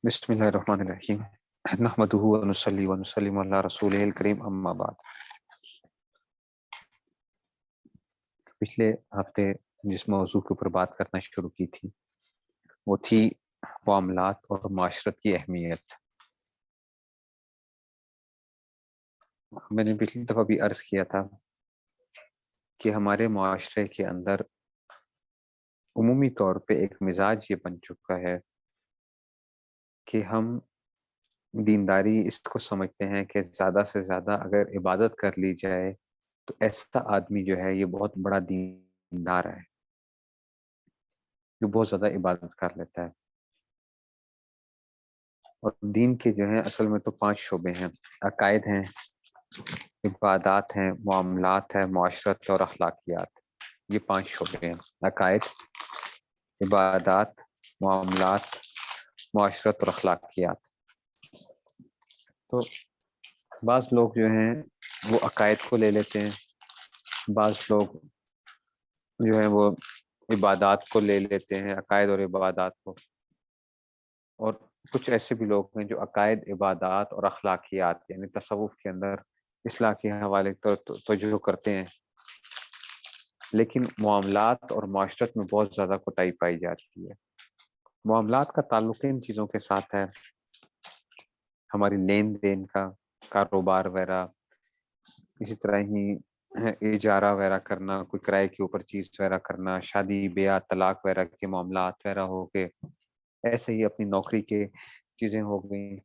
بسم اللہ الرحمن الرحیم نحمدہ ونصلی ونسلم علی رسولہ الکریم اما بعد۔ پچھلے ہفتے جس موضوع کے اوپر بات کرنا شروع کی تھی وہ تھی معاملات اور معاشرت کی اہمیت۔ میں نے پچھلی دفعہ بھی عرض کیا تھا کہ ہمارے معاشرے کے اندر عمومی طور پہ ایک مزاج یہ بن چکا ہے کہ ہم دینداری اس کو سمجھتے ہیں کہ زیادہ سے زیادہ اگر عبادت کر لی جائے تو ایسا آدمی جو ہے یہ بہت بڑا دیندار ہے، جو بہت زیادہ عبادت کر لیتا ہے۔ اور دین کے جو ہیں اصل میں تو 5 شعبے ہیں، عقائد ہیں، عبادات ہیں، معاملات ہیں، معاشرت اور اخلاقیات۔ یہ 5 شعبے ہیں، عقائد، عبادات، معاملات، معاشرت اور اخلاقیات۔ تو بعض لوگ جو ہیں وہ عقائد کو لے لیتے ہیں، بعض لوگ جو ہیں وہ عبادات کو لے لیتے ہیں، عقائد اور عبادات کو، اور کچھ ایسے بھی لوگ ہیں جو عقائد، عبادات اور اخلاقیات یعنی تصوف کے اندر اصلاح کے حوالے توجہ کرتے ہیں، لیکن معاملات اور معاشرت میں بہت زیادہ کوتاہی پائی جاتی ہے۔ معاملات کا تعلق ان چیزوں کے ساتھ ہے، ہماری لین دین کا، کاروبار وغیرہ، اسی طرح ہی اجارہ وغیرہ کرنا، کوئی کرائے کے اوپر چیز وغیرہ کرنا، شادی بیاہ طلاق وغیرہ کے معاملات وغیرہ ہو گئے، ایسے ہی اپنی نوکری کے چیزیں ہو گئیں۔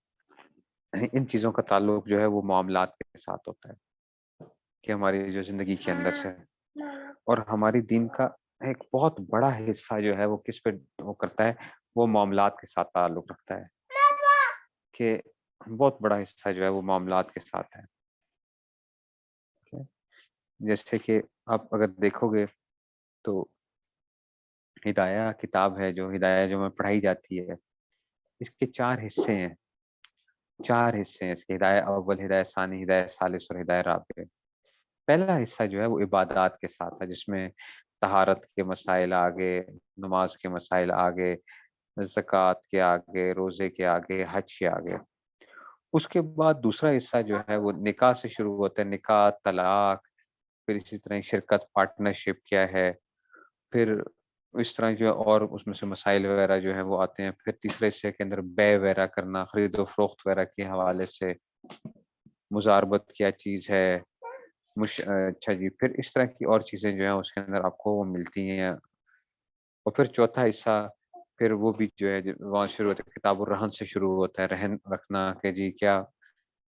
ان چیزوں کا تعلق جو ہے وہ معاملات کے ساتھ ہوتا ہے کہ ہماری جو زندگی کے اندر سے ہے۔ اور ہماری دین کا ایک بہت بڑا حصہ جو ہے وہ کس پہ وہ کرتا ہے، وہ معاملات کے ساتھ تعلق رکھتا ہے، کہ بہت بڑا حصہ جو ہے وہ معاملات کے ساتھ ہے۔ جیسے کہ آپ اگر دیکھو گے تو ہدایہ کتاب ہے، جو ہدایہ جو میں پڑھائی جاتی ہے، اس کے 4 حصے ہیں، 4 حصے ہیں اس کے، ہدایہ اول، ہدایہ ثانی، ہدایہ ثالث اور ہدایہ رابع۔ پہلا حصہ جو ہے وہ عبادات کے ساتھ ہے، جس میں طہارت کے مسائل آگے، نماز کے مسائل آگے، زکوٰۃ کے آگے، روزے کے آگے، حج کے آگے۔ اس کے بعد دوسرا حصہ جو ہے وہ نکاح سے شروع ہوتا ہے، نکاح، طلاق، پھر اسی طرح شرکت، پارٹنرشپ کیا ہے، پھر اس طرح جو ہے اور اس میں سے مسائل وغیرہ جو ہیں وہ آتے ہیں۔ پھر تیسرے حصے کے اندر بیع وغیرہ کرنا، خرید و فروخت وغیرہ کے حوالے سے، مزاربت کیا چیز ہے، اچھا جی، پھر اس طرح کی اور چیزیں جو ہیں اس کے اندر آپ کو وہ ملتی ہیں۔ اور پھر چوتھا حصہ پھر وہ بھی جو ہے وہاں شروع ہوتا ہے، کتاب الرہن سے شروع ہوتا ہے، رہن رکھنا کہ جی کیا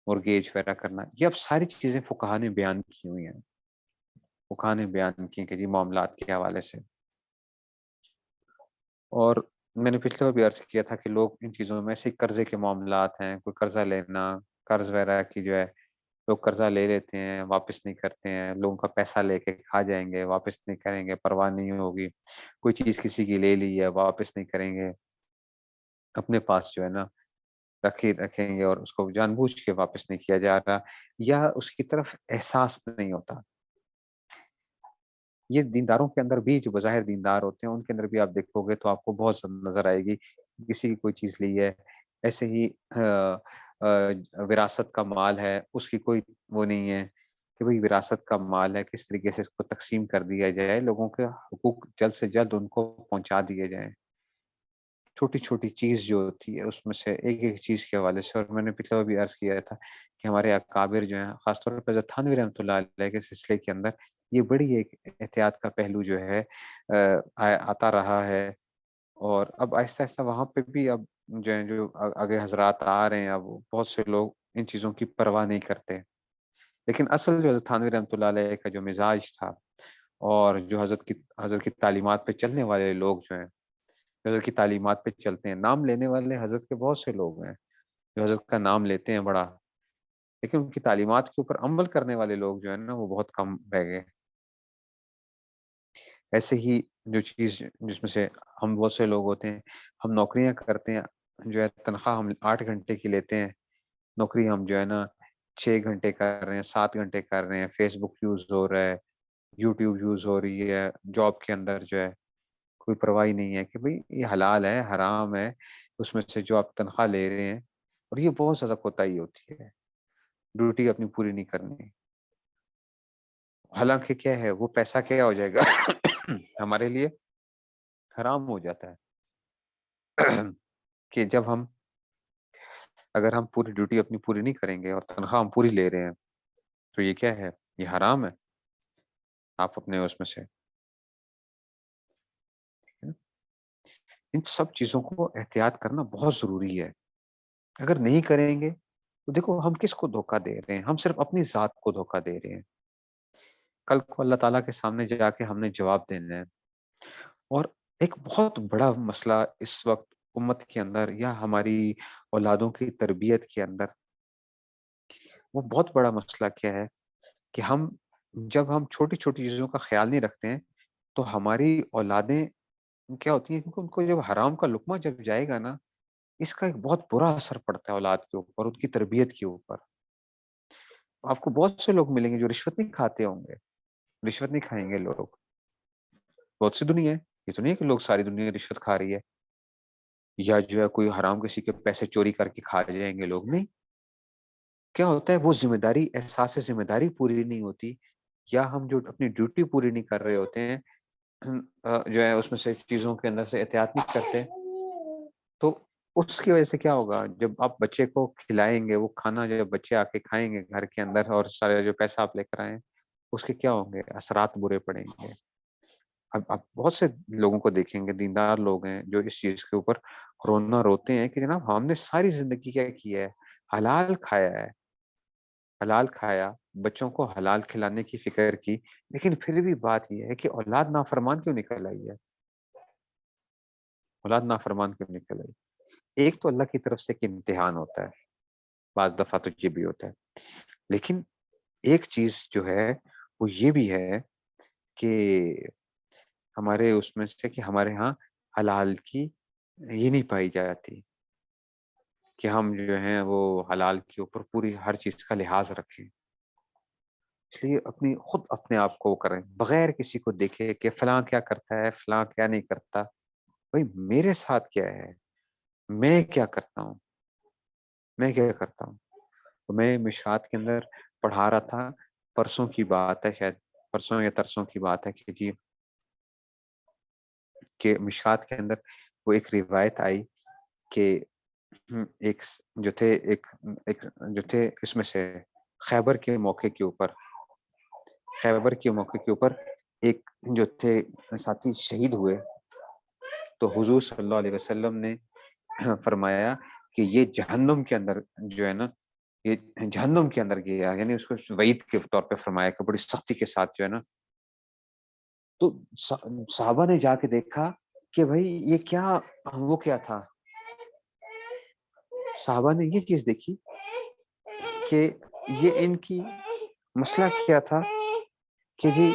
مورگیج وغیرہ کرنا۔ یہ اب ساری چیزیں فقہا نے بیان کی ہوئی ہیں، فقہا نے بیان کی کہ جی معاملات کے حوالے سے۔ اور میں نے پچھلے بار بھی عرض کیا تھا کہ لوگ ان چیزوں میں سے قرضے کے معاملات ہیں، کوئی قرضہ لینا، قرض وغیرہ کی جو ہے لوگ قرضہ لے لیتے ہیں، واپس نہیں کرتے ہیں، لوگوں کا پیسہ لے کے کھا جائیں گے، واپس نہیں کریں گے، پرواہ نہیں ہوگی، کوئی چیز کسی کی لے لی ہے واپس نہیں کریں گے، اپنے پاس جو ہے نا رکھیں گے، اور اس کو جان بوجھ کے واپس نہیں کیا جا رہا، یا اس کی طرف احساس نہیں ہوتا۔ یہ دینداروں کے اندر بھی، جو بظاہر دیندار ہوتے ہیں ان کے اندر بھی آپ دیکھو گے تو آپ کو بہت نظر آئے گی، کسی کی کوئی چیز لی ہے، ایسے ہی وراثت کا مال ہے، اس کی کوئی وہ نہیں ہے کہ بھئی وراثت کا مال ہے کس طریقے سے اس کو تقسیم کر دیا جائے، لوگوں کے حقوق جلد سے جلد ان کو پہنچا دیے جائیں۔ چھوٹی چھوٹی چیز جو ہوتی ہے اس میں سے ایک ایک چیز کے حوالے سے، اور میں نے پچھلے بار بھی عرض کیا تھا کہ ہمارے اکابر جو ہیں، خاص طور پر حضرت تھانوی رحمۃ اللہ علیہ کے سلسلے کے اندر یہ بڑی ایک احتیاط کا پہلو جو ہے آتا رہا ہے۔ اور اب آہستہ آہستہ وہاں پہ بھی اب جو ہیں جو آگے حضرات آ رہے ہیں، اب بہت سے لوگ ان چیزوں کی پرواہ نہیں کرتے، لیکن اصل جو حضرت تھانوی رحمۃ اللہ علیہ کا جو مزاج تھا، اور جو حضرت کی تعلیمات پہ چلنے والے لوگ جو ہیں، حضرت کی تعلیمات پہ چلتے ہیں، نام لینے والے حضرت کے بہت سے لوگ ہیں جو حضرت کا نام لیتے ہیں بڑا، لیکن ان کی تعلیمات کے اوپر عمل کرنے والے لوگ جو ہیں نا وہ بہت کم رہ گئے۔ ایسے ہی جو چیز جس میں سے ہم بہت سے لوگ ہوتے ہیں، ہم نوکریاں کرتے ہیں، جو ہے تنخواہ ہم 8 گھنٹے کی لیتے ہیں، نوکری ہم جو ہے نا 6 گھنٹے کر رہے ہیں، 7 گھنٹے کر رہے ہیں، فیس بک یوز ہو رہا ہے، یوٹیوب یوز ہو رہی ہے، جاب کے اندر جو ہے کوئی پرواہ ہی نہیں ہے کہ بھئی یہ حلال ہے حرام ہے، اس میں سے جو آپ تنخواہ لے رہے ہیں، اور یہ بہت زیادہ کوتاہی ہوتی ہے، ڈیوٹی اپنی پوری نہیں کرنی۔ حالانکہ کیا ہے، وہ پیسہ کیا ہو جائے گا ہمارے لیے حرام ہو جاتا ہے کہ جب ہم اگر ہم پوری ڈیوٹی اپنی پوری نہیں کریں گے اور تنخواہ ہم پوری لے رہے ہیں تو یہ کیا ہے، یہ حرام ہے، آپ اپنے اس میں سے۔ ان سب چیزوں کو احتیاط کرنا بہت ضروری ہے، اگر نہیں کریں گے تو دیکھو ہم کس کو دھوکہ دے رہے ہیں، ہم صرف اپنی ذات کو دھوکہ دے رہے ہیں، کل کو اللہ تعالیٰ کے سامنے جا کے ہم نے جواب دینا ہے۔ اور ایک بہت بڑا مسئلہ اس وقت امت کے اندر یا ہماری اولادوں کی تربیت کے اندر، وہ بہت بڑا مسئلہ کیا ہے کہ جب ہم چھوٹی چھوٹی چیزوں کا خیال نہیں رکھتے ہیں تو ہماری اولادیں کیا ہوتی ہیں، کیونکہ ان کو جب حرام کا لقمہ جب جائے گا نا، اس کا ایک بہت برا اثر پڑتا ہے اولاد کے اوپر، ان کی تربیت کے اوپر۔ آپ کو بہت سے لوگ ملیں گے جو رشوت نہیں کھاتے ہوں گے، رشوت نہیں کھائیں گے لوگ، بہت سی دنیا ہے، یہ تو نہیں ہے کہ لوگ ساری دنیا رشوت کھا رہی ہے یا جو ہے کوئی حرام کسی کے پیسے چوری کر کے کھا جائیں گے لوگ، نہیں۔ کیا ہوتا ہے، وہ ذمہ داری، احساس ذمہ داری پوری نہیں ہوتی، یا ہم جو اپنی ڈیوٹی پوری نہیں کر رہے ہوتے ہیں، جو ہے اس میں سے چیزوں کے اندر سے احتیاط نہیں کرتے، تو اس کی وجہ سے کیا ہوگا، جب آپ بچے کو کھلائیں گے، وہ کھانا جب بچے آ کے کھائیں گے گھر کے اندر اور سارے جو پیسہ آپ لے کر آئے ہیں، اس کے کیا ہوں گے، اثرات برے پڑیں گے۔ اب آپ بہت سے لوگوں کو دیکھیں گے، دیندار لوگ ہیں جو اس چیز کے اوپر رونا روتے ہیں کہ جناب ہم نے ساری زندگی کیا کی ہے، حلال کھایا ہے، حلال کھایا، بچوں کو حلال کھلانے کی فکر کی، لیکن پھر بھی بات یہ ہے کہ اولاد نافرمان کیوں نکل آئی ہے، اولاد نافرمان کیوں نکل آئی؟ ایک تو اللہ کی طرف سے ایک امتحان ہوتا ہے، بعض دفعہ تو یہ بھی ہوتا ہے، لیکن ایک چیز جو ہے وہ یہ بھی ہے کہ ہمارے اس میں سے کہ ہمارے ہاں حلال کی یہ نہیں پائی جاتی کہ ہم جو ہیں وہ حلال کے اوپر پوری ہر چیز کا لحاظ رکھیں، اس لیے خود اپنے آپ کو وہ کریں بغیر کسی کو دیکھے کہ فلاں کیا کرتا ہے، فلاں کیا نہیں کرتا، بھائی میرے ساتھ کیا ہے، میں کیا کرتا ہوں، میں کیا کرتا ہوں۔ تو میں مشکات کے اندر پڑھا رہا تھا، پرسوں کی بات ہے، شاید پرسوں یا ترسوں کی بات ہے کہ جی، کہ مشکات کے اندر وہ ایک روایت آئی کہ ایک جو تھے ایک جو تھے اس میں سے خیبر کے موقع کے اوپر، خیبر کے موقع کے اوپر ایک جو تھے ساتھی شہید ہوئے، تو حضور صلی اللہ علیہ وسلم نے فرمایا کہ یہ جہنم کے اندر جو ہے نا، یہ جہنم کے اندر گیا، یعنی اس کو وعید کے طور پہ فرمایا کہ بڑی سختی کے ساتھ جو ہے نا۔ تو صحابہ نے جا کے دیکھا کہ بھائی یہ کیا، وہ کیا تھا، صحابہ نے یہ چیز دیکھی کہ یہ ان کی مسئلہ کیا تھا کہ جی،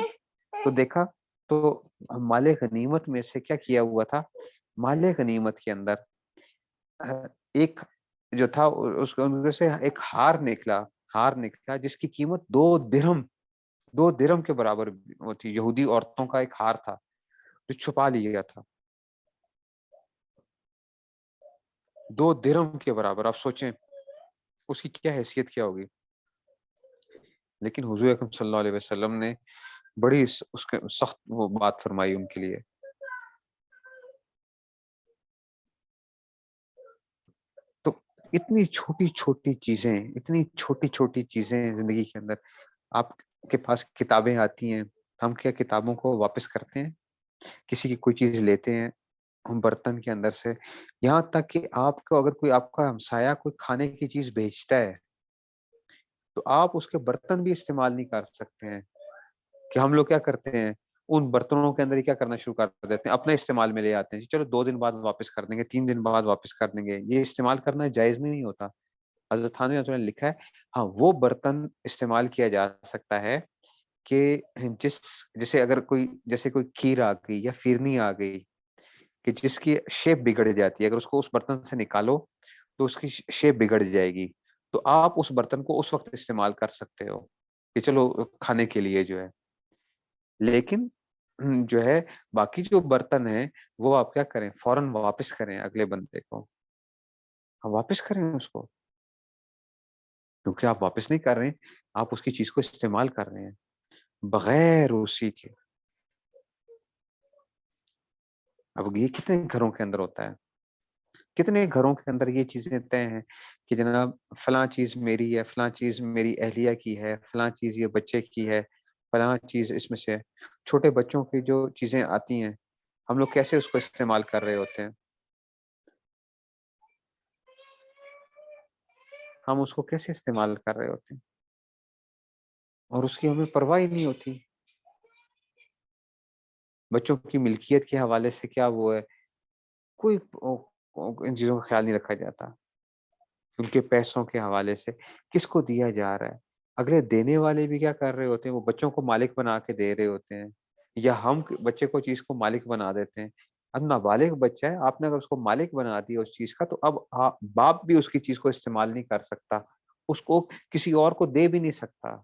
تو دیکھا تو مال غنیمت میں سے کیا کیا ہوا تھا، مال غنیمت کے اندر ایک جو تھا اس سے ایک ہار نکلا جس کی قیمت 2 درہم کے برابر وہ تھی، یہودی عورتوں کا ایک ہار تھا جو چھپا لیا تھا، 2 درہم کے برابر، آپ سوچیں اس کی کیا حیثیت کیا ہوگی۔ لیکن حضور اکرم صلی اللہ علیہ وسلم نے بڑی اس کے سخت وہ بات فرمائی ان کے لیے۔ تو اتنی چھوٹی چھوٹی چیزیں زندگی کے اندر، آپ کے پاس کتابیں آتی ہیں، ہم کیا کتابوں کو واپس کرتے ہیں، کسی کی کوئی چیز لیتے ہیں ہم برتن کے اندر سے، یہاں تک کہ آپ کو اگر کوئی آپ کا ہمسایہ کوئی کھانے کی چیز بھیجتا ہے تو آپ اس کے برتن بھی استعمال نہیں کر سکتے ہیں، کہ ہم لوگ کیا کرتے ہیں ان برتنوں کے اندر ہی کیا کرنا شروع کر دیتے ہیں، اپنے استعمال میں لے آتے ہیں، چلو 2 دن بعد واپس کر دیں گے، 3 دن بعد واپس کر دیں گے، یہ استعمال کرنا جائز نہیں ہوتا۔ حضرت تھانوی رحمۃ اللہ نے لکھا ہے ہاں وہ برتن استعمال کیا جا سکتا ہے کہ جیسے اگر کوئی کھیر آ گئی یا فیرنی آ گئی کہ جس کی شیپ بگڑ جاتی ہے، اگر اس کو اس برتن سے نکالو تو اس کی شیپ بگڑ جائے گی، تو آپ اس برتن کو اس وقت استعمال کر سکتے ہو کہ چلو کھانے کے لیے جو ہے، لیکن جو ہے باقی جو برتن ہیں وہ آپ کیا کریں، فوراً واپس کریں اگلے بندے کو، ہم واپس کریں اس کو، کیونکہ آپ واپس نہیں کر رہے ہیں، آپ اس کی چیز کو استعمال کر رہے ہیں بغیر اسی کے۔ اب یہ کتنے گھروں کے اندر ہوتا ہے، کتنے گھروں کے اندر یہ چیزیں طے ہیں کہ جناب فلاں چیز میری ہے، فلاں چیز میری اہلیہ کی ہے، فلاں چیز یہ بچے کی ہے، فلاں چیز اس میں سے چھوٹے بچوں کی جو چیزیں آتی ہیں ہم لوگ کیسے اس کو استعمال کر رہے ہوتے ہیں، ہم اس کو کیسے استعمال کر رہے ہوتے ہیں اور اس کی ہمیں پرواہ ہی نہیں ہوتی۔ بچوں کی ملکیت کے حوالے سے کیا وہ ہے، کوئی ان چیزوں کا خیال نہیں رکھا جاتا، ان کے پیسوں کے حوالے سے کس کو دیا جا رہا ہے، اگلے دینے والے بھی کیا کر رہے ہوتے ہیں، وہ بچوں کو مالک بنا کے دے رہے ہوتے ہیں، یا ہم بچے کو چیز کو مالک بنا دیتے ہیں۔ اب نابالغ بچہ ہے، آپ نے اگر اس کو مالک بنا دیا اس چیز کا، تو اب باپ بھی اس کی چیز کو استعمال نہیں کر سکتا، اس کو کسی اور کو دے بھی نہیں سکتا،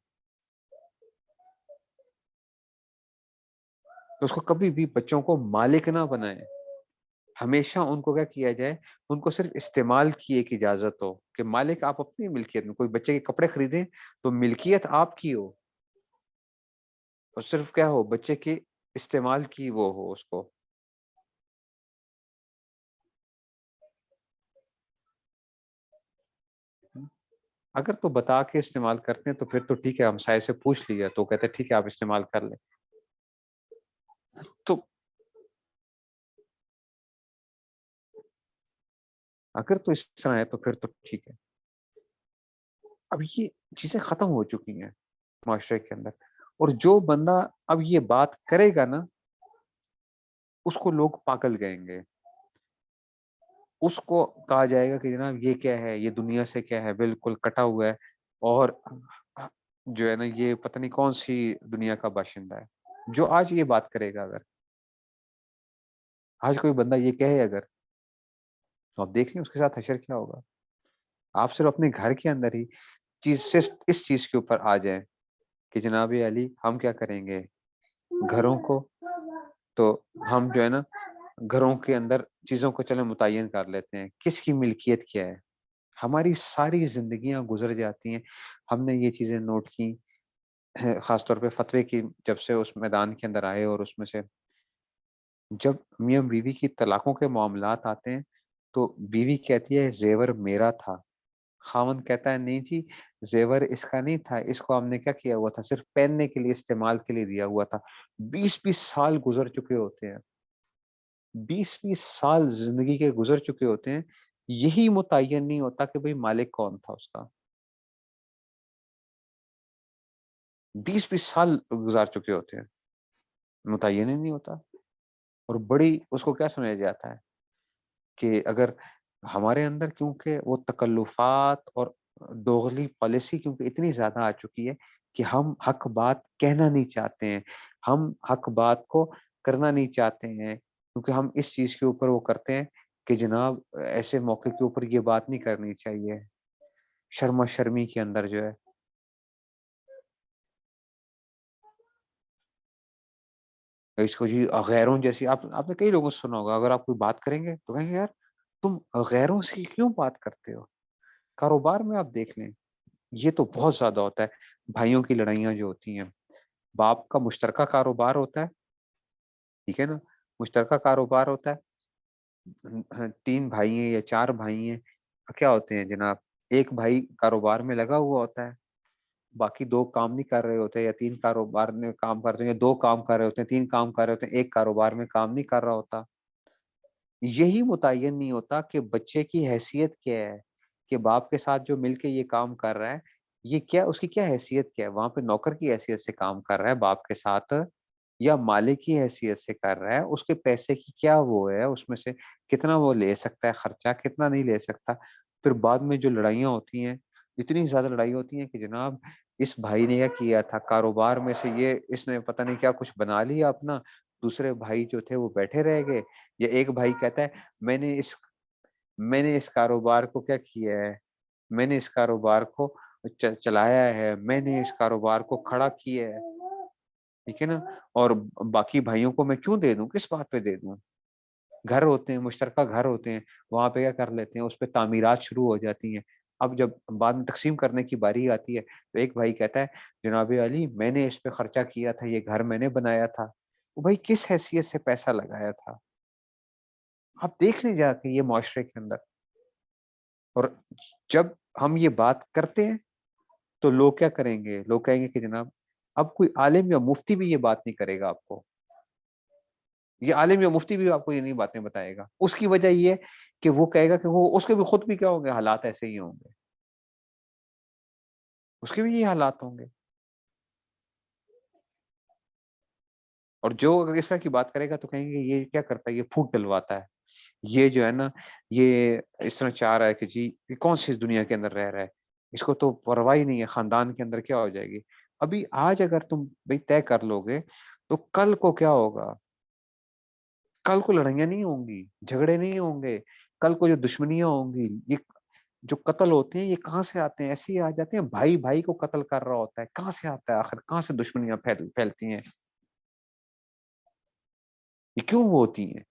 تو اس کو کبھی بھی بچوں کو مالک نہ بنائیں، ہمیشہ ان کو کیا کیا جائے، ان کو صرف استعمال کی ایک اجازت ہو کہ مالک آپ اپنی ملکیت میں، کوئی بچے کے کپڑے خریدیں تو ملکیت آپ کی ہو، اور صرف کیا ہو، بچے کے استعمال کی وہ ہو اس کو۔ اگر تو بتا کے استعمال کرتے ہیں تو پھر تو ٹھیک ہے، ہم سائے سے پوچھ لیا تو کہتے ہیں ٹھیک ہے آپ استعمال کر لیں، تو اگر تو اس طرح ہے تو پھر تو ٹھیک ہے۔ اب یہ چیزیں ختم ہو چکی ہیں معاشرے کے اندر، اور جو بندہ اب یہ بات کرے گا نا اس کو لوگ پاگل کہیں گے، اس کو کہا جائے گا کہ جناب یہ کیا ہے، یہ دنیا سے کیا ہے، بالکل کٹا ہوا ہے، اور جو ہے نا یہ پتہ نہیں کون سی دنیا کا باشندہ ہے جو آج یہ بات کرے گا۔ اگر آج کوئی بندہ یہ کہے اگر، تو آپ دیکھ لیں اس کے ساتھ حشر کیا ہوگا۔ آپ صرف اپنے گھر کے اندر ہی صرف اس چیز کے اوپر آ جائیں کہ جناب علی ہم کیا کریں گے، گھروں کو تو ہم جو ہے نا گھروں کے اندر چیزوں کو چلے متعین کر لیتے ہیں، کس کی ملکیت کیا ہے، ہماری ساری زندگیاں گزر جاتی ہیں۔ ہم نے یہ چیزیں نوٹ کی، خاص طور پہ فتوے کی جب سے اس میدان کے اندر آئے، اور اس میں سے جب میاں بیوی کی طلاقوں کے معاملات آتے ہیں تو بیوی کہتی ہے زیور میرا تھا، خاوند کہتا ہے نہیں جی زیور اس کا نہیں تھا، اس کو ہم نے کیا کیا ہوا تھا، صرف پہننے کے لیے، استعمال کے لیے دیا ہوا تھا۔ 20-20 سال گزر چکے ہوتے ہیں، 20-20 سال زندگی کے گزر چکے ہوتے ہیں، یہی متعین نہیں ہوتا کہ بھئی مالک کون تھا اس کا، 20-20 سال گزار چکے ہوتے ہیں، متعین ہی نہیں ہوتا۔ اور بڑی اس کو کیا سمجھا جاتا ہے کہ اگر ہمارے اندر کیونکہ وہ تکلفات اور دوغلی پالیسی کیونکہ اتنی زیادہ آ چکی ہے کہ ہم حق بات کہنا نہیں چاہتے ہیں، ہم حق بات کو کرنا نہیں چاہتے ہیں، کیونکہ ہم اس چیز کے اوپر وہ کرتے ہیں کہ جناب ایسے موقع کے اوپر یہ بات نہیں کرنی چاہیے، شرما شرمی کے اندر جو ہے اس کو جی غیروں جیسی، آپ نے کئی لوگوں سے سنا ہوگا، اگر آپ کوئی بات کریں گے تو کہیں گے یار تم غیروں سے کیوں بات کرتے ہو۔ کاروبار میں آپ دیکھ لیں یہ تو بہت زیادہ ہوتا ہے، بھائیوں کی لڑائیاں جو ہوتی ہیں، باپ کا مشترکہ کاروبار ہوتا ہے، ٹھیک ہے نا، مشترکہ کاروبار ہوتا ہے، 3 بھائی ہیں یا 4 بھائی ہیں، کیا ہوتے ہیں جناب، ایک بھائی کاروبار میں لگا ہوا ہوتا ہے، باقی 2 کام نہیں کر رہے ہوتے، یا 3 کاروبار میں کام کرتے ہیں، یا 2 کام کر رہے ہوتے ہیں، 3 کام کر رہے ہوتے ہیں، ایک کاروبار میں کام نہیں کر رہا ہوتا۔ یہی متعین نہیں ہوتا کہ بچے کی حیثیت کیا ہے، کہ باپ کے ساتھ جو مل کے یہ کام کر رہا ہے یہ کیا، اس کی کیا حیثیت کیا ہے، وہاں پہ نوکر کی حیثیت سے کام کر رہا ہے باپ کے ساتھ، یا مالک کی حیثیت سے کر رہا ہے، اس کے پیسے کی کیا وہ ہے، اس میں سے کتنا وہ لے سکتا ہے خرچہ، کتنا نہیں لے سکتا۔ پھر بعد میں جو لڑائیاں ہوتی ہیں، اتنی زیادہ لڑائی ہوتی ہیں کہ جناب اس بھائی نے کیا کیا تھا، کاروبار میں سے یہ اس نے پتہ نہیں کیا کچھ بنا لیا اپنا، دوسرے بھائی جو تھے وہ بیٹھے رہ گئے، یا ایک بھائی کہتا ہے میں نے اس کاروبار کو کیا کیا ہے، میں نے اس کاروبار کو چلایا ہے، میں نے اس کاروبار کو کھڑا کیا ہے، ٹھیک ہے نا. اور باقی بھائیوں کو میں کیوں دے دوں, کس بات پہ دے دوں؟ گھر ہوتے ہیں, مشترکہ گھر ہوتے ہیں, وہاں پہ کیا کر لیتے ہیں, اس پہ تعمیرات شروع ہو جاتی ہیں. اب جب بعد میں تقسیم کرنے کی باری آتی ہے تو ایک بھائی کہتا ہے جناب علی میں نے اس پہ خرچہ کیا تھا, یہ گھر میں نے بنایا تھا. وہ بھائی کس حیثیت سے پیسہ لگایا تھا؟ آپ دیکھ لیں جا کے یہ معاشرے کے اندر. اور جب ہم یہ بات کرتے ہیں تو لوگ کیا کریں گے, لوگ کہیں گے کہ جناب اب کوئی عالم یا مفتی بھی یہ بات نہیں کرے گا آپ کو, یہ عالم یا مفتی بھی آپ کو یہ نہیں باتیں بتائے گا. اس کی وجہ یہ کہ وہ کہے گا کہ وہ اس کے بھی خود بھی کیا ہوں گے, حالات ایسے ہی ہوں گے, اس کے بھی یہ حالات ہوں گے. اور جو اگر اس طرح کی بات کرے گا تو کہیں گے یہ کیا کرتا ہے, یہ پھوٹ ڈلواتا ہے, یہ جو ہے نا یہ اس طرح چاہ رہا ہے کہ جی یہ کون سی دنیا کے اندر رہ رہا ہے, اس کو تو پرواہ ہی نہیں ہے خاندان کے اندر کیا ہو جائے گی. ابھی آج اگر تم بھائی طے کر لو گے تو کل کو کیا ہوگا, کل کو لڑائیاں نہیں ہوں گی, جھگڑے نہیں ہوں گے, کل کو جو دشمنیاں ہوں گی, یہ جو قتل ہوتے ہیں یہ کہاں سے آتے ہیں, ایسے ہی آ جاتے ہیں. بھائی بھائی کو قتل کر رہا ہوتا ہے, کہاں سے آتا ہے آخر, کہاں سے دشمنیاں پھیلتی ہیں, یہ کیوں ہوتی ہیں؟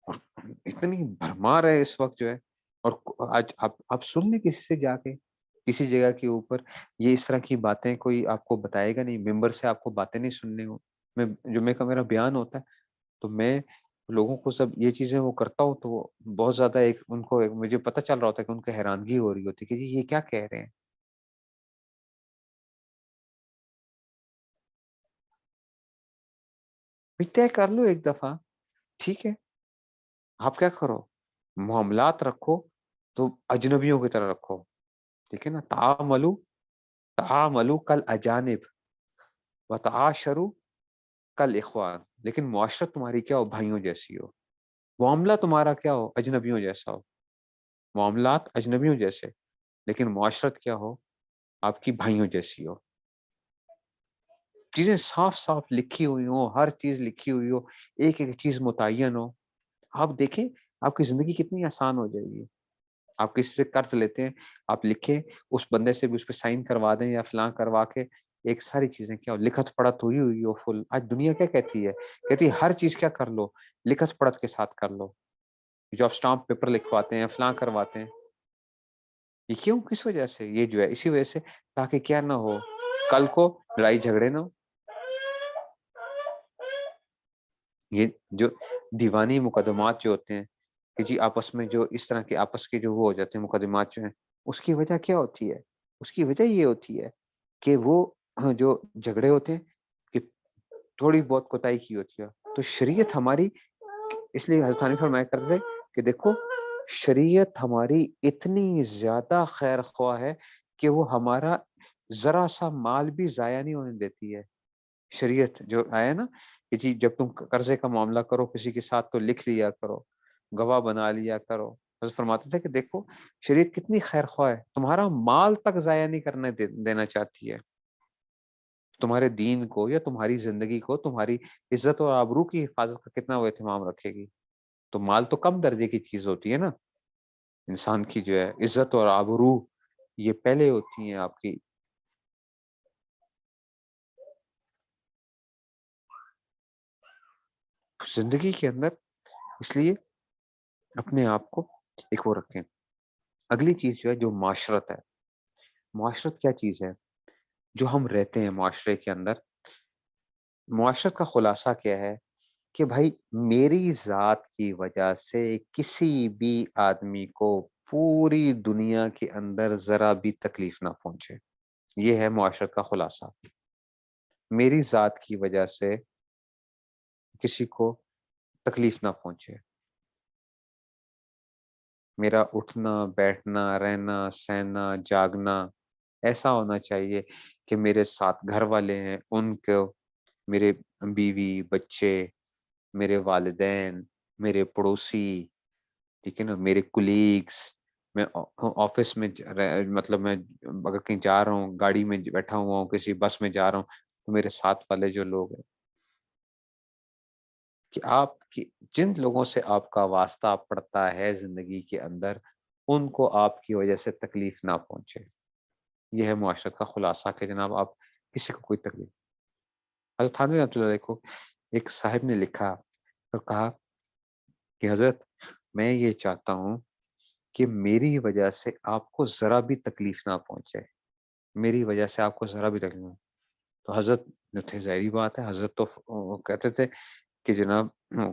اور اتنی بھرمار ہے اس وقت جو ہے. اور آج آپ سن لیں کسی سے جا کے کسی جگہ کے اوپر, یہ اس طرح کی باتیں کوئی آپ کو بتائے گا نہیں, ممبر سے آپ کو باتیں نہیں سننے ہو. میں جمعے کا میرا بیان ہوتا ہے تو میں لوگوں کو سب یہ چیزیں وہ کرتا ہوں تو بہت زیادہ ایک ان کو مجھے پتہ چل رہا ہوتا ہے کہ ان کو حیرانگی ہو رہی ہوتی ہے کہ جی یہ کیا کہہ رہے ہیں. بھی طے کر لو ایک دفعہ, ٹھیک ہے, آپ کیا کرو, معاملات رکھو تو اجنبیوں کی طرح رکھو, ٹھیک ہے نا. تعاملو کل اجانب و تعاشرو کل اخوان, لیکن معاشرت تمہاری کیا ہو, بھائیوں جیسی ہو. معاملہ تمہارا کیا ہو, اجنبیوں جیسا ہو. معاملات اجنبیوں جیسے, لیکن معاشرت کیا ہو, آپ کی بھائیوں جیسی ہو. چیزیں صاف صاف لکھی ہوئی ہو, ہر چیز لکھی ہوئی ہو, ایک ایک چیز متعین ہو. آپ دیکھیں آپ کی زندگی کتنی آسان ہو جائے گی. آپ کسی سے قرض لیتے ہیں, آپ لکھیں اس بندے سے بھی اس پہ سائن کروا دیں یا فلاں کروا کے, ایک ساری چیزیں کیا ہو, لکھت پڑھت ہوئی ہو فل. آج دنیا کیا کہتی ہے, کہتی ہے ہر چیز کیا کر لو, لکھت پڑھت کے ساتھ کر لو. جو آپ اسٹامپ پیپر لکھواتے ہیں, فلاں کرواتے ہیں, یہ کیوں, کس وجہ سے, یہ جو ہے اسی وجہ سے تاکہ کیا نہ ہو, کل کو لڑائی جھگڑے نہ ہو. یہ جو دیوانی مقدمات جو ہوتے ہیں کہ جی آپس میں جو اس طرح کے آپس کے جو وہ ہو جاتے ہیں مقدمات جو ہیں, اس کی وجہ کیا ہوتی ہے, اس کی وجہ یہ ہوتی ہے کہ وہ جو جھگڑے ہوتے ہیں کہ تھوڑی بہت کوتاہی کی ہوتی ہے. تو شریعت ہماری, اس لیے حضرت ثانی فرمایا کرتے کہ دیکھو شریعت ہماری اتنی زیادہ خیر خواہ ہے کہ وہ ہمارا ذرا سا مال بھی ضائع نہیں ہونے دیتی ہے. شریعت جو آیا نا کہ جی جب تم قرضے کا معاملہ کرو کسی کے ساتھ تو لکھ لیا کرو, گواہ بنا لیا کرو. حضرت فرماتے تھے کہ دیکھو شریعت کتنی خیر خواہ ہے, تمہارا مال تک ضائع نہیں کرنے دینا چاہتی ہے. تمہارے دین کو یا تمہاری زندگی کو, تمہاری عزت اور آبرو کی حفاظت کا کتنا وہ اہتمام رکھے گی. تو مال تو کم درجے کی چیز ہوتی ہے نا, انسان کی جو ہے عزت اور آبرو یہ پہلے ہوتی ہیں آپ کی. زندگی کے اندر اس لیے اپنے آپ کو ایک وہ رکھیں. اگلی چیز جو ہے جو معاشرت ہے, معاشرت کیا چیز ہے, جو ہم رہتے ہیں معاشرے کے اندر. معاشرت کا خلاصہ کیا ہے کہ بھائی میری ذات کی وجہ سے کسی بھی آدمی کو پوری دنیا کے اندر ذرا بھی تکلیف نہ پہنچے. یہ ہے معاشرت کا خلاصہ. میری ذات کی وجہ سے کسی کو تکلیف نہ پہنچے. میرا اٹھنا بیٹھنا رہنا سہنا جاگنا ایسا ہونا چاہیے کہ میرے ساتھ گھر والے ہیں ان کو, میرے بیوی بچے, میرے والدین, میرے پڑوسی, ٹھیک ہے نا, میرے کولیگز, میں آفس میں مطلب میں اگر کہیں جا رہا ہوں, گاڑی میں بیٹھا ہوا ہوں, کسی بس میں جا رہا ہوں, تو میرے ساتھ والے جو لوگ ہیں کہ آپ کی جن لوگوں سے آپ کا واسطہ پڑتا ہے زندگی کے اندر, ان کو آپ کی وجہ سے تکلیف نہ پہنچے. یہ ہے معاشرت کا خلاصہ کہ جناب آپ کسی کو کوئی تکلیف. حضرت تھانوی رحمۃ اللہ علیہ کو ایک صاحب نے لکھا اور کہا کہ حضرت میں یہ چاہتا ہوں کہ میری وجہ سے آپ کو ذرا بھی تکلیف نہ پہنچے، میری وجہ سے آپ کو ذرا بھی تکلیف نہ. تو حضرت جو تھے، ظاہری بات ہے، حضرت تو کہتے تھے کہ جناب،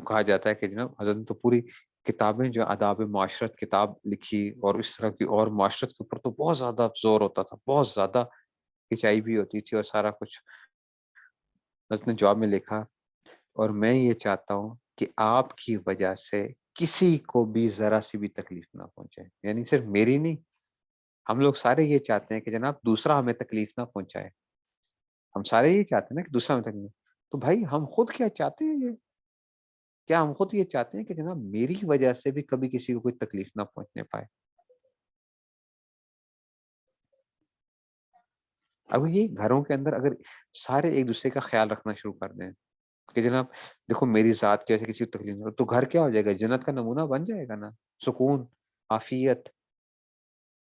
کہا جاتا ہے کہ جناب حضرت نے تو پوری کتابیں جو آداب معاشرت کتاب لکھی، اور اس طرح کی، اور معاشرت کے اوپر تو بہت زیادہ زور ہوتا تھا، بہت زیادہ کھچائی بھی ہوتی تھی اور سارا کچھ. حضرت نے جواب میں لکھا، اور میں یہ چاہتا ہوں کہ آپ کی وجہ سے کسی کو بھی ذرا سی بھی تکلیف نہ پہنچے. یعنی صرف میری نہیں، ہم لوگ سارے یہ چاہتے ہیں کہ جناب دوسرا ہمیں تکلیف نہ پہنچائے. ہم سارے یہ چاہتے ہیں نا کہ دوسرا ہمیں تکلیف. تو بھائی ہم خود کیا چاہتے ہیں؟ یہ کیا ہم خود یہ چاہتے ہیں کہ جناب میری وجہ سے بھی کبھی کسی کو کوئی تکلیف نہ پہنچنے پائے؟ اب یہ گھروں کے اندر اگر سارے ایک دوسرے کا خیال رکھنا شروع کر دیں کہ جناب دیکھو میری ذات کی وجہ سے کسی کو تکلیف نہ ہو، تو گھر کیا ہو جائے گا؟ جنت کا نمونہ بن جائے گا نا. سکون، عافیت.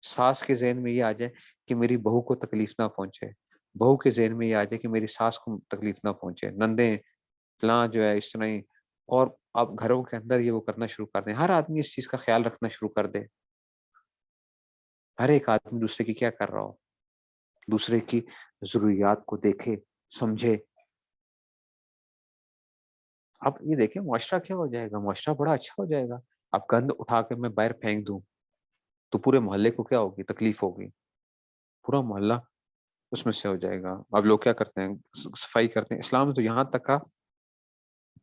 ساس کے ذہن میں یہ آ جائے کہ میری بہو کو تکلیف نہ پہنچے، بہو کے ذہن میں یہ آ جائے کہ میری ساس کو تکلیف نہ پہنچے، نندیں فلاں جو ہے اس طرح ہی. اور آپ گھروں کے اندر یہ وہ کرنا شروع کر دیں، ہر آدمی اس چیز کا خیال رکھنا شروع کر دے. ہر ایک آدمی دوسرے کی کیا کر رہا ہو، دوسرے کی ضروریات کو دیکھے، سمجھے. اب یہ دیکھیں معاشرہ کیا ہو جائے گا، معاشرہ بڑا اچھا ہو جائے گا. اب گند اٹھا کے میں باہر پھینک دوں تو پورے محلے کو کیا ہوگی؟ تکلیف ہوگی. پورا محلہ اس میں سے ہو جائے گا. اب لوگ کیا کرتے ہیں؟ صفائی کرتے ہیں. اسلام تو یہاں تک کا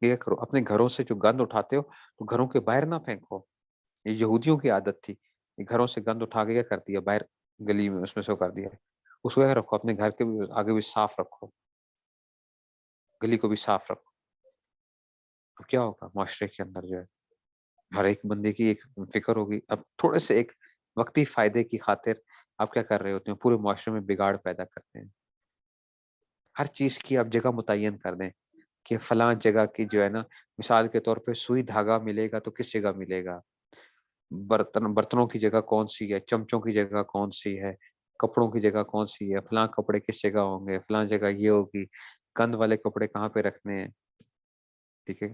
یہ کرو، اپنے گھروں سے جو گند اٹھاتے ہو تو گھروں کے باہر نہ پھینکو. یہ یہودیوں کی عادت تھی، یہ گھروں سے گند اٹھا کے کیا کر دیا؟ باہر گلی میں اس میں سے کر دیا. اس کو کیا رکھو؟ اپنے گھر کے بھی آگے بھی صاف رکھو، گلی کو بھی صاف رکھو. اب کیا ہوگا معاشرے کے اندر جو ہے ہر ایک بندے کی ایک فکر ہوگی. اب تھوڑے سے ایک وقتی فائدے کی خاطر آپ کیا کر رہے ہوتے ہیں؟ پورے معاشرے میں بگاڑ پیدا کرتے ہیں. ہر چیز کی آپ جگہ متعین کر دیں کہ فلاں جگہ کی جو ہے نا، مثال کے طور پہ سوئی دھاگا ملے گا تو کس جگہ ملے گا، برتنوں کی جگہ کون سی ہے، چمچوں کی جگہ کون سی ہے، کپڑوں کی جگہ کون سی ہے، فلاں کپڑے کس جگہ ہوں گے، فلاں جگہ یہ ہوگی، گند والے کپڑے کہاں پہ رکھنے ہیں. ٹھیک ہے،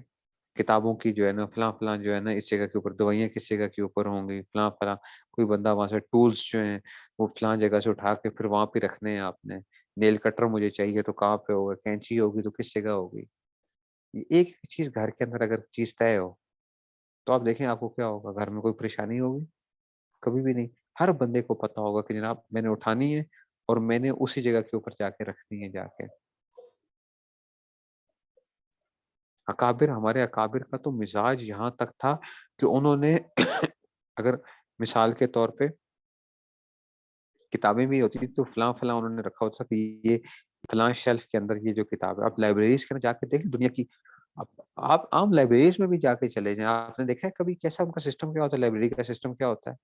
کتابوں کی جو ہے نا فلاں فلاں جو ہے نا اس جگہ کے اوپر، دوائیاں کس جگہ کے اوپر ہوں گی، فلاں فلاں. کوئی بندہ وہاں سے ٹولز جو ہیں وہ فلاں جگہ سے اٹھا کے پھر وہاں پہ رکھنے ہیں آپ نے. نیل کٹر مجھے چاہیے تو کہاں پہ ہوگا، کینچی ہوگی تو کس جگہ ہوگی. یہ ایک چیز گھر کے اندر اگر چیز طے ہو تو آپ دیکھیں آپ کو کیا ہوگا، گھر میں کوئی پریشانی ہوگی؟ کبھی بھی نہیں. ہر بندے کو پتا ہوگا کہ جناب میں نے اٹھانی ہے اور میں نے اسی جگہ کے اوپر جا کے رکھنی ہے. جا کے اکابر، ہمارے اکابر کا تو مزاج یہاں تک تھا کہ انہوں نے اگر مثال کے طور پہ کتابیں بھی ہوتی تھی تو فلاں فلاں انہوں نے رکھا ہوتا تھا کہ یہ فلاں شیلف کے اندر یہ جو کتاب ہے. آپ لائبریریز کے اندر جا کے دیکھ دنیا کی، آپ عام لائبریریز میں بھی جا کے چلے جائیں، آپ نے دیکھا ہے کبھی کیسا ان کا سسٹم کیا ہوتا ہے؟ لائبریری کا سسٹم کیا ہوتا ہے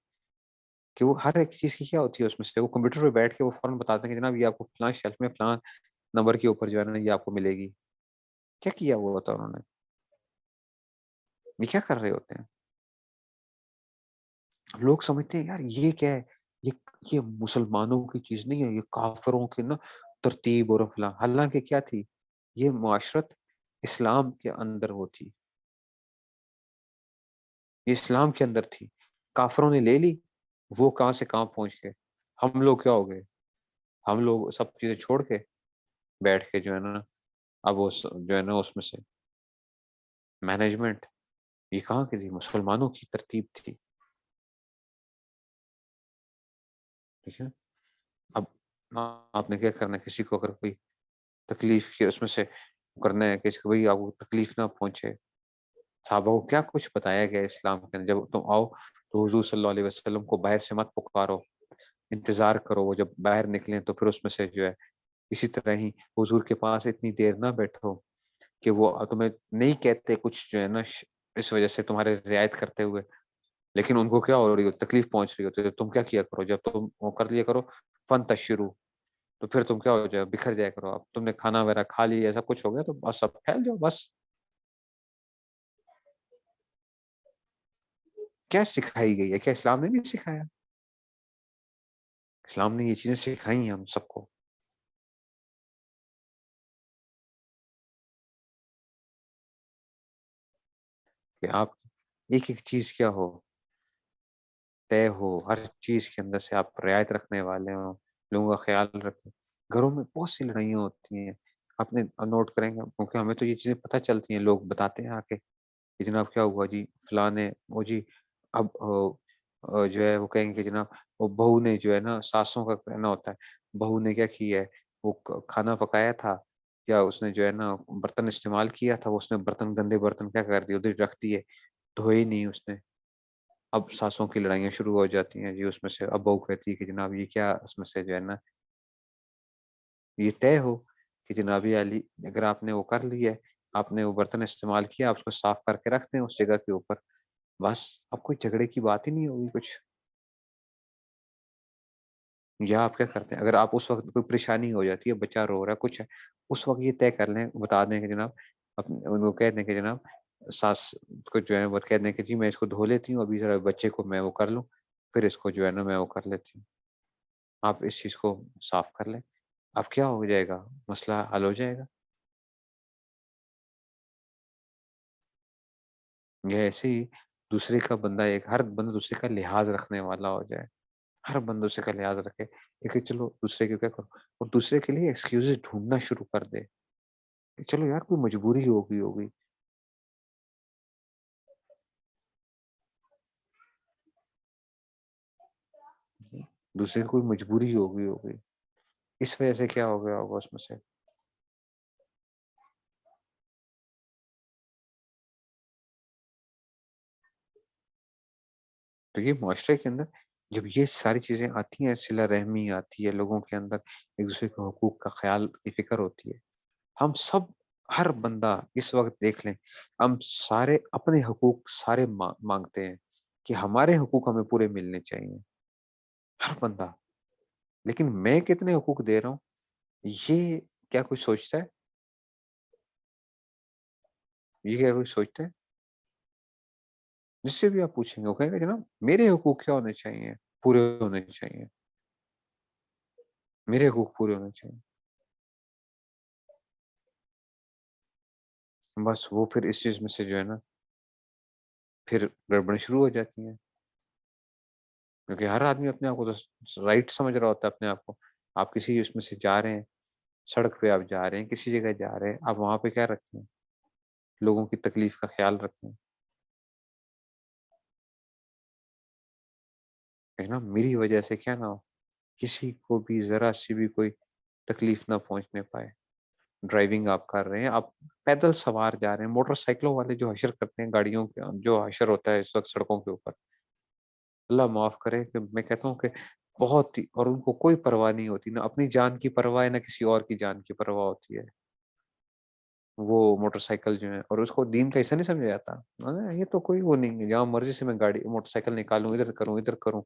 کہ وہ ہر ایک چیز کی کیا ہوتی ہے اس میں سے وہ کمپیوٹر پہ بیٹھ کے وہ فوراً بتاتے ہیں کہ جناب یہ آپ کو فلاں شیلف میں فلاں نمبر کے اوپر جو ہے نا یہ آپ کو ملے گی. کیا کیا ہوا ہوتا انہوں نے؟ یہ کیا کر رہے ہوتے ہیں؟ لوگ سمجھتے ہیں یار یہ کیا ہے، یہ یہ مسلمانوں کی چیز نہیں ہے، یہ کافروں کی نا ترتیب اور فلاں. حالانکہ کیا تھی یہ معاشرت؟ اسلام کے اندر وہ تھی، یہ اسلام کے اندر تھی. کافروں نے لے لی، وہ کہاں سے کہاں پہنچ گئے. ہم لوگ کیا ہو گئے؟ ہم لوگ سب چیزیں چھوڑ کے بیٹھ کے جو ہے نا اب وہ جو ہے نا اس میں سے مینجمنٹ، یہ کہاں کی تھی؟ مسلمانوں کی ترتیب تھی. ٹھیک ہے. اب آپ نے کیا کرنا ہے؟ کسی کو اگر کوئی تکلیف کی اس میں سے کرنا ہے کہ بھائی آپ کو تکلیف نہ پہنچے. صحابہ کو کیا کچھ بتایا گیا اسلام کے اندر، جب تم آؤ تو حضور صلی اللہ علیہ وسلم کو باہر سے مت پکارو، انتظار کرو وہ جب باہر نکلیں تو پھر اس میں سے جو ہے اسی طرح ہی حضور کے پاس اتنی دیر نہ بیٹھو کہ وہ تمہیں نہیں کہتے کچھ جو ہے نا اس وجہ سے تمہارے رعایت کرتے ہوئے، لیکن ان کو کیا ہو رہی ہو، تکلیف پہنچ رہی ہو. تو تم کیا کیا کرو؟ جب تم وہ کر لیا کرو فن تشرو، تو پھر تم کیا ہو جائے، بکھر جایا کرو. اب تم نے کھانا وغیرہ کھا لیا، ایسا کچھ ہو گیا تو بس اب پھیل جاؤ. بس کیا سکھائی گئی ہے؟ کیا اسلام نے نہیں سکھایا؟ اسلام نے یہ چیزیں سکھائی ہیں ہم سب کو. کہ آپ ایک ایک چیز کیا ہو، طے ہو، ہر چیز کے اندر سے آپ رعایت رکھنے والے ہوں، لوگوں کا خیال رکھیں. گھروں میں بہت سی لڑائیاں ہوتی ہیں، آپ نے نوٹ کریں گے، کیونکہ ہمیں تو یہ چیزیں پتہ چلتی ہیں، لوگ بتاتے ہیں آ کے کہ جناب کیا ہوا جی فلاں نے وہ جی. اب جو ہے وہ کہیں گے کہ جناب وہ بہو نے جو ہے نا، ساسوں کا کہنا ہوتا ہے بہو نے کیا کیا ہے، وہ کھانا پکایا تھا یا اس نے جو ہے نا برتن استعمال کیا تھا، وہ اس نے برتن، گندے برتن کیا کر دیے ادھر رکھ دیے، دھوئے ہی نہیں اس نے. اب ساسوں کی لڑائیاں شروع ہو جاتی ہیں جی. اس میں سے اب بہو کہتی ہے کہ جناب یہ کیا، اس میں سے جو ہے نا یہ طے ہو کہ جناب علی اگر آپ نے وہ کر لی ہے، آپ نے وہ برتن استعمال کیا، آپ اس کو صاف کر کے رکھ دیں اس جگہ کے اوپر، بس اب کوئی جھگڑے کی بات ہی نہیں ہوگی کچھ. یا آپ کیا کرتے ہیں، اگر آپ اس وقت کوئی پریشانی ہو جاتی ہے، بچہ رو رہا ہے کچھ ہے، اس وقت یہ طے کر لیں، بتا دیں کہ جناب ان کو کہہ دیں کہ جناب ساس کو جو ہے وہ کہہ دیں کہ جی میں اس کو دھو لیتی ہوں، ابھی ذرا بچے کو میں وہ کر لوں، پھر اس کو جو ہے نا میں وہ کر لیتی ہوں، آپ اس چیز کو صاف کر لیں. اب کیا ہو جائے گا، مسئلہ حل ہو جائے گا. یہ ایسے ہی دوسرے کا بندہ، ایک ہر بندہ دوسرے کا لحاظ رکھنے والا ہو جائے، ہر بندہ دوسرے کا لحاظ رکھے کہ چلو دوسرے کے کیا کرو، اور دوسرے کے لیے ایکسکیوز ڈھونڈنا شروع کر دے کہ چلو یار کوئی مجبوری ہوگی. دوسرے کی کوئی مجبوری ہوگی، اس وجہ سے کیا ہو گیا ہوگا اس میں سے. تو یہ معاشرے کے اندر جب یہ ساری چیزیں آتی ہیں، صلہ رحمی آتی ہے، لوگوں کے اندر ایک دوسرے کے حقوق کا خیال کی فکر ہوتی ہے، ہم سب، ہر بندہ اس وقت دیکھ لیں، ہم سارے اپنے حقوق سارے مانگتے ہیں کہ ہمارے حقوق ہمیں پورے ملنے چاہیے، ہر بندہ. لیکن میں کتنے حقوق دے رہا ہوں، یہ کیا کوئی سوچتا ہے؟ یہ کیا کوئی سوچتا ہے؟ جس سے بھی آپ پوچھیں گے وہ کہیں گے جناب میرے حقوق کیا ہونے چاہیے، پورے ہونے چاہیے، میرے حقوق پورے ہونے چاہیے. بس وہ پھر اس چیز میں سے جو ہے نا پھر گڑبڑیں شروع ہو جاتی ہیں، کیونکہ ہر آدمی اپنے آپ کو تو رائٹ سمجھ رہا ہوتا ہے اپنے آپ کو. آپ کسی اس میں سے جا رہے ہیں، سڑک پہ آپ جا رہے ہیں، کسی جگہ جا رہے ہیں، آپ وہاں پہ کیا رکھتے ہیں، لوگوں کی تکلیف کا خیال رکھتے ہیں کہ نا میری وجہ سے کیا نہ ہو، کسی کو بھی ذرا سی بھی کوئی تکلیف نہ پہنچنے پائے. ڈرائیونگ آپ کر رہے ہیں، آپ پیدل سوار جا رہے ہیں، موٹر سائیکلوں والے جو حشر کرتے ہیں، گاڑیوں کے جو حشر ہوتا ہے اس وقت سڑکوں کے اوپر، اللہ معاف کرے کہ میں کہتا ہوں کہ بہت ہی، اور ان کو کوئی پرواہ نہیں ہوتی، نہ اپنی جان کی پرواہ ہے نہ کسی اور کی جان کی پرواہ ہوتی ہے. وہ موٹر سائیکل جو ہے، اور اس کو دین کا حصہ نہیں سمجھا جاتا. یہ تو کوئی وہ نہیں ہے، جہاں مرضی سے میں گاڑی موٹر سائیکل نکالوں، ادھر کروں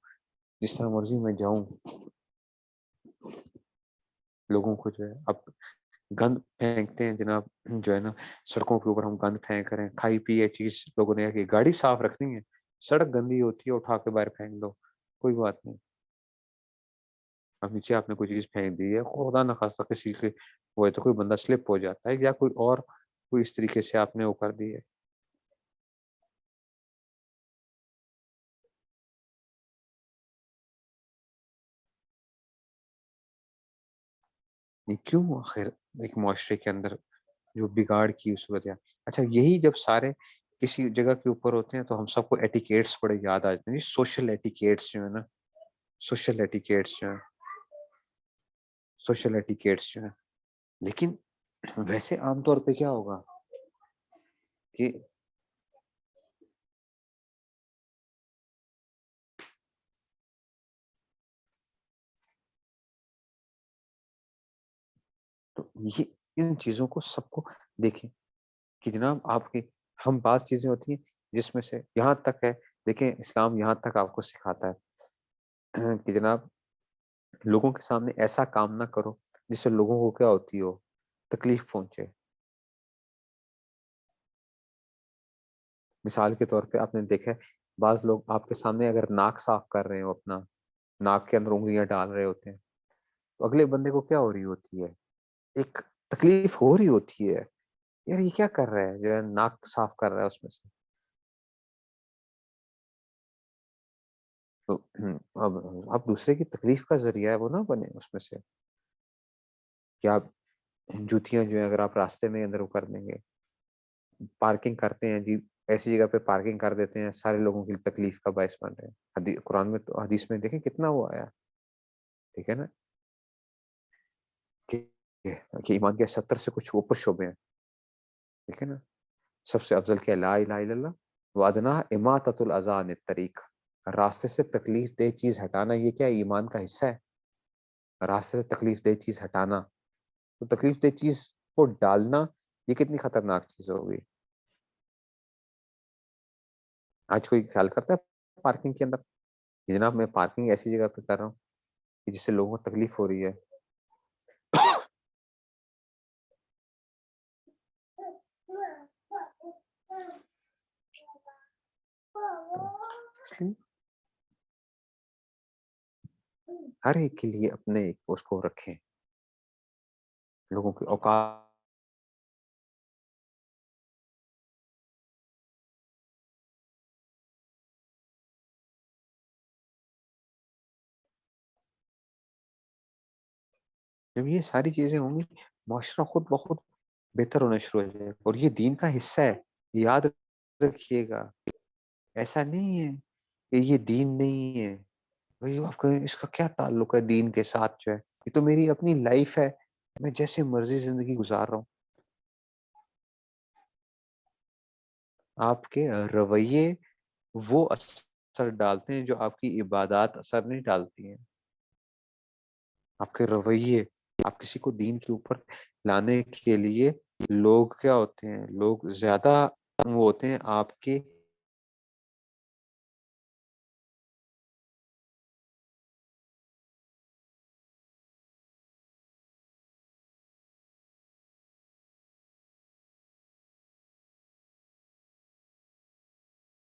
جس طرح مرضی میں جاؤں. لوگوں کو جو ہے اب گند پھینکتے ہیں جناب، جو ہے نا سڑکوں کے اوپر ہم گند پھینک رہے ہیں، کھائی پیے چیز لوگوں نے کہ گاڑی صاف رکھنی ہے، سڑک گندی ہوتی ہے اٹھا کے باہر پھینک دو، کوئی بات نہیں. اب نیچے آپ نے کوئی چیز پھینک دی ہے، خدا نہ خواستہ کسی کے وہ ہے تو کوئی بندہ سلپ ہو جاتا ہے، یا کوئی اور کوئی اس طریقے سے آپ نے وہ کر دی ہے. یہ کیوں آخر ایک معاشرے کے اندر جو بگاڑ کی صورت ہے. اچھا یہی جب سارے کسی جگہ کے اوپر ہوتے ہیں تو ہم سب کو ایٹیکیٹس بڑے یاد آ جاتے ہیں، سوشل ایٹیکیٹس جو ہے نا، سوشل ایٹیکیٹس جو ہیں، سوشل ایٹیکیٹس جو ہیں. لیکن ویسے عام طور پہ کیا ہوگا کہ تو یہ ان چیزوں کو سب کو دیکھیں کہ جناب آپ کی، ہم بعض چیزیں ہوتی ہیں جس میں سے یہاں تک ہے، دیکھیں اسلام یہاں تک آپ کو سکھاتا ہے کہ جناب لوگوں کے سامنے ایسا کام نہ کرو جس سے لوگوں کو کیا ہوتی ہو، تکلیف پہنچے. مثال کے طور پہ آپ نے دیکھا ہے بعض لوگ آپ کے سامنے اگر ناک صاف کر رہے ہو، اپنا ناک کے اندر انگلیاں ڈال رہے ہوتے ہیں، تو اگلے بندے کو کیا ہو رہی ہوتی ہے؟ ایک تکلیف ہو رہی ہوتی ہے، یار یہ کیا کر رہا ہے جو ہے ناک صاف کر رہا ہے اس میں سے. تو اب دوسرے کی تکلیف کا ذریعہ ہے وہ نہ بنے اس میں سے. کیا آپ جوتیاں جو ہیں اگر آپ راستے میں اندر وہ کر دیں گے، پارکنگ کرتے ہیں جی، ایسی جگہ پہ پارکنگ کر دیتے ہیں، سارے لوگوں کی تکلیف کا باعث بن رہے ہیں. قرآن میں تو حدیث میں دیکھیں کتنا وہ آیا، ٹھیک ہے نا، کہ کہ ایمان کے 70 سے کچھ اوپر شعبے ہیں، ٹھیک ہے نا. سب سے افضل کیا؟ لا الہ الا اللہ. وادنا اماطۃ الاذی عن الطریق، راستے سے تکلیف دہ چیز ہٹانا، یہ کیا ایمان کا حصہ ہے؟ راستے سے تکلیف دہ چیز ہٹانا، تو تکلیف دہ چیز کو ڈالنا یہ کتنی خطرناک چیز ہوگی. آج کوئی خیال کرتا ہے پارکنگ کے اندر کہ جناب میں پارکنگ ایسی جگہ پہ کر رہا ہوں کہ جس سے لوگوں کو تکلیف ہو رہی ہے. ہر ایک کے لیے اپنے اس کو رکھیں، لوگوں کے اوقات. جب یہ ساری چیزیں ہوں گی، معاشرہ خود بخود بہتر ہونا شروع ہو جائے گا، اور یہ دین کا حصہ ہے. یاد رکھیے گا، ایسا نہیں ہے کہ یہ دین نہیں ہے. بھائی آپ کا اس کا کیا تعلق ہے دین کے ساتھ؟ جو ہے یہ تو میری اپنی لائف ہے، میں جیسے مرضی زندگی گزار رہا ہوں. آپ کے رویے وہ اثر ڈالتے ہیں جو آپ کی عبادات اثر نہیں ڈالتی ہیں. آپ کے رویے، آپ کسی کو دین کے اوپر لانے کے لیے، لوگ کیا ہوتے ہیں، لوگ زیادہ وہ ہوتے ہیں آپ کے.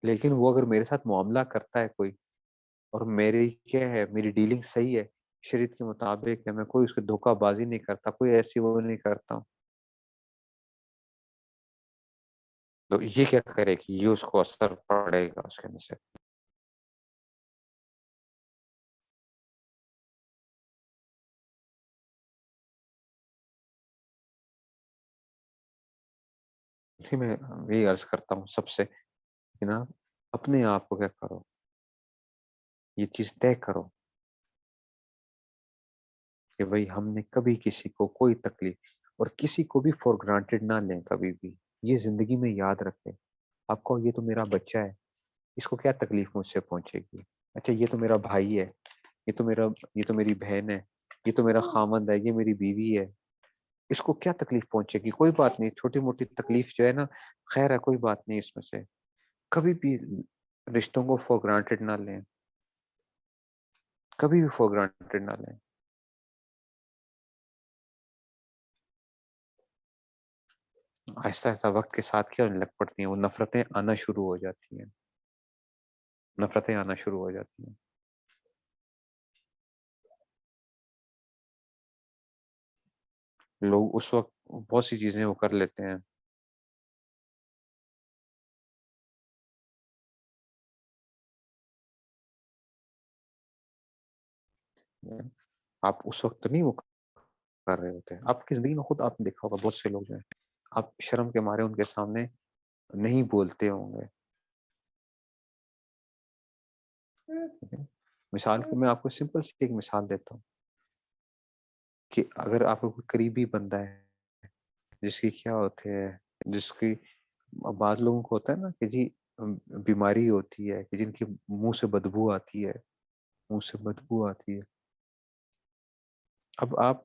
لیکن وہ اگر میرے ساتھ معاملہ کرتا ہے کوئی، اور میری کیا ہے، میری ڈیلنگ صحیح ہے، شریعت کے مطابق ہے، میں کوئی اس کے دھوکہ بازی نہیں کرتا، کوئی ایسی وہ نہیں کرتا ہوں، تو یہ کیا کرے کہ یہ اس کو اثر پڑے گا اس کے اندر سے. اسی میں یہی عرض کرتا ہوں سب سے کہ نا، اپنے آپ کو کیا کرو، یہ چیز طے کرو کہ بھئی ہم نے کبھی کسی کو کوئی تکلیف، اور کسی کو بھی فور گرانٹیڈ نہ لیں کبھی بھی. یہ زندگی میں یاد رکھیں. آپ کو یہ تو میرا بچہ ہے، اس کو کیا تکلیف مجھ سے پہنچے گی؟ اچھا یہ تو میرا بھائی ہے، یہ تو میری بہن ہے، یہ تو میرا خامند ہے، یہ میری بیوی ہے، اس کو کیا تکلیف پہنچے گی؟ کوئی بات نہیں، چھوٹی موٹی تکلیف جو ہے نا، خیر ہے، کوئی بات نہیں اس میں سے. کبھی بھی رشتوں کو فور گرانٹیڈ نہ لیں، کبھی بھی فور گرانٹیڈ نہ لیں. آہستہ آہستہ وقت کے ساتھ کیا ہونے لگ پڑتی ہیں، وہ نفرتیں آنا شروع ہو جاتی ہیں، نفرتیں آنا شروع ہو جاتی ہیں. لوگ اس وقت بہت سی چیزیں وہ کر لیتے ہیں. آپ اس وقت نہیں وہ کر رہے ہوتے ہیں. آپ کی زندگی میں خود آپ نے دیکھا ہوگا بہت سے لوگ جو ہیں، آپ شرم کے مارے ان کے سامنے نہیں بولتے ہوں گے. مثال کے میں آپ کو سمپل سی ایک مثال دیتا ہوں کہ اگر آپ کو کوئی قریبی بندہ ہے جس کی کیا ہوتے ہے، جس کی بعض لوگوں کو ہوتا ہے نا کہ جی بیماری ہوتی ہے کہ جن کے منہ سے بدبو آتی ہے، منہ سے بدبو آتی ہے. اب آپ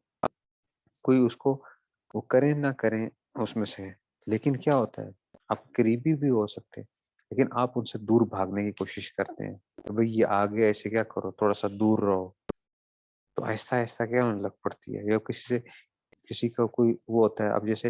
کوئی اس کو وہ کریں نہ کریں اس میں سے، لیکن کیا ہوتا ہے، آپ قریبی بھی ہو سکتے ہیں لیکن آپ ان سے دور بھاگنے کی کوشش کرتے ہیں کہ بھئی یہ آگے ایسے کیا کرو، تھوڑا سا دور رہو. تو آہستہ آہستہ کیا ہونے لگ پڑتی ہے. یا کسی سے، کسی کا کوئی وہ ہوتا ہے، اب جیسے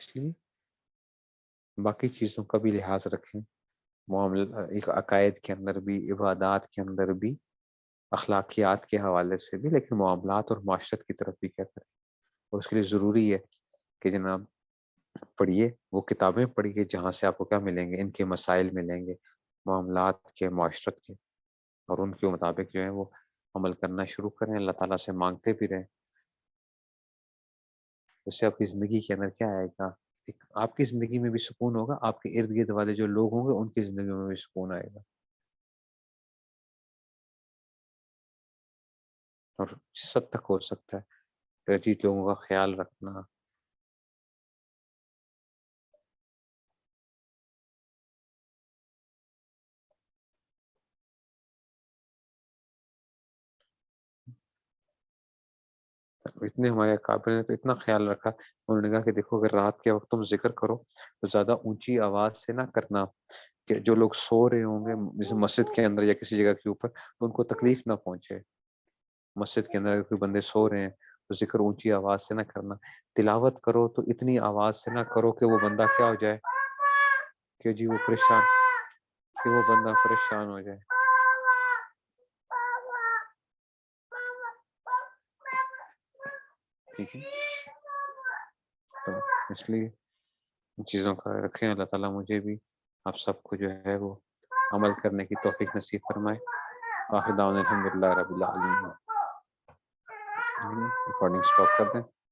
اس لیے باقی چیزوں کا بھی لحاظ رکھیں، معاملہ ایک عقائد کے اندر بھی، عبادات کے اندر بھی، اخلاقیات کے حوالے سے بھی، لیکن معاملات اور معاشرت کی طرف بھی کیا کریں. اور اس کے لیے ضروری ہے کہ جناب پڑھیے، وہ کتابیں پڑھیے جہاں سے آپ کو کیا ملیں گے، ان کے مسائل ملیں گے، معاملات کے، معاشرت کے، اور ان کے مطابق جو ہے وہ عمل کرنا شروع کریں، اللہ تعالیٰ سے مانگتے بھی رہیں. اس سے آپ کی زندگی کے اندر کیا آئے گا، آپ کی زندگی میں بھی سکون ہوگا، آپ کے ارد گرد والے جو لوگ ہوں گے ان کی زندگی میں بھی سکون آئے گا. اور جس حد تک ہو سکتا ہے غریب لوگوں کا خیال رکھنا. اتنے ہمارے اکابر نے تو اتنا خیال رکھا، انہوں نے کہا کہ دیکھو اگر رات کے وقت تم ذکر کرو تو زیادہ اونچی آواز سے نہ کرنا، کہ جو لوگ سو رہے ہوں گے جیسے مسجد کے اندر یا کسی جگہ کے اوپر، تو ان کو تکلیف نہ پہنچے. مسجد کے اندر اگر کوئی بندے سو رہے ہیں تو ذکر اونچی آواز سے نہ کرنا. تلاوت کرو تو اتنی آواز سے نہ کرو کہ وہ بندہ کیا ہو جائے، کہ جی وہ پریشان، کہ وہ بندہ پریشان ہو جائے. ٹھیک ہے، تو اس لیے ان چیزوں کا رکھیں. اللہ تعالیٰ مجھے بھی آپ سب کو جو ہے وہ عمل کرنے کی توفیق نصیب فرمائے. آخر دعوانا الحمدللہ رب العالمین. ریکارڈنگ سٹاپ کر دیں.